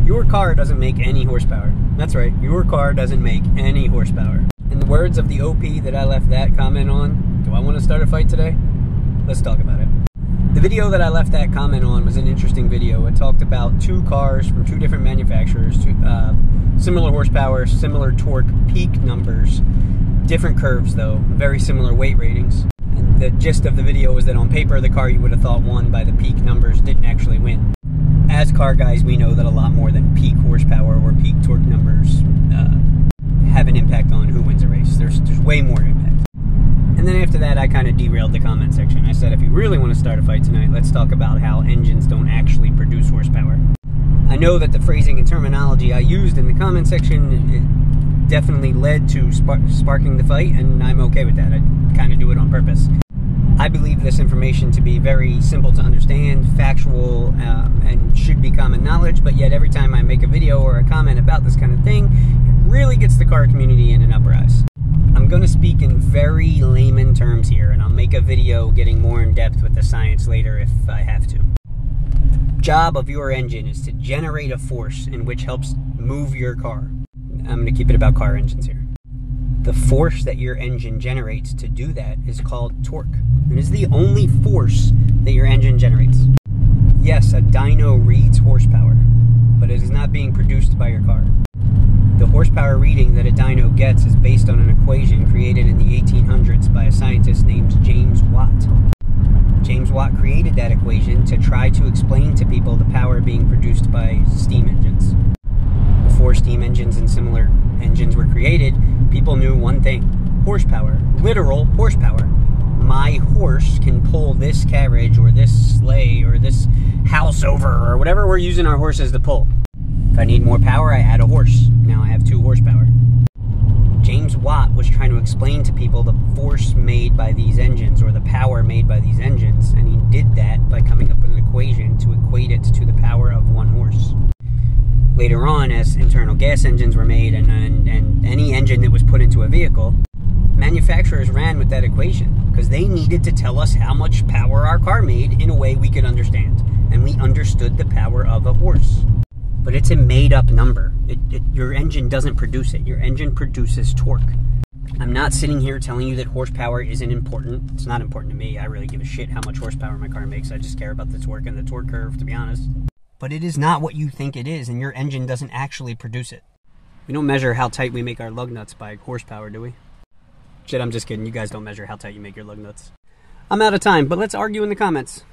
Your car doesn't make any horsepower. That's right, your car doesn't make any horsepower. In the words of the OP that I left that comment on, do I want to start a fight today? Let's talk about it. The video that I left that comment on was an interesting video. It talked about two cars from two different manufacturers, similar horsepower, similar torque, peak numbers, different curves though, very similar weight ratings. And the gist of the video was that on paper, the car you would have thought won by the peak numbers didn't actually win. As car guys, we know that a lot more than peak horsepower or peak torque numbers have an impact on who wins a race. There's way more impact. And then after that, I kind of derailed the comment section. I said, if you really want to start a fight tonight, let's talk about how engines don't actually produce horsepower. I know that the phrasing and terminology I used in the comment section definitely led to sparking the fight, and I'm okay with that. I kind of do it on purpose. I believe this information to be very simple to understand, factual, and should be common knowledge, but yet every time I make a video or a comment about this kind of thing, it really gets the car community in an uprise. I'm going to speak in very layman terms here, and I'll make a video getting more in depth with the science later if I have to. The job of your engine is to generate a force in which helps move your car. I'm going to keep it about car engines here. The force that your engine generates to do that is called torque. It is the only force that your engine generates. Yes, a dyno reads horsepower, but it is not being produced by your car. The horsepower reading that a dyno gets is based on an equation created in the 1800s by a scientist named James Watt. James Watt created that equation to try to explain to people the power being produced by steam engines. Before steam engines and similar engines were created, people knew one thing: horsepower, literal horsepower. My horse can pull this carriage or this sleigh or this house over or whatever we're using our horses to pull. If I need more power, I add a horse. Now I have 2 horsepower. James Watt was trying to explain to people the force made by these engines or the power made by these engines, and he did that by coming up with an equation to equate it to the power of 1 horse. Later on, as internal gas engines were made and any engine that was put into a vehicle, manufacturers ran with that equation because they needed to tell us how much power our car made in a way we could understand. And we understood the power of a horse. But it's a made-up number. Your engine doesn't produce it. Your engine produces torque. I'm not sitting here telling you that horsepower isn't important. It's not important to me. I really give a shit how much horsepower my car makes. I just care about the torque and the torque curve, to be honest. But it is not what you think it is, and your engine doesn't actually produce it. We don't measure how tight we make our lug nuts by horsepower, do we? Shit, I'm just kidding. You guys don't measure how tight you make your lug nuts. I'm out of time, but let's argue in the comments.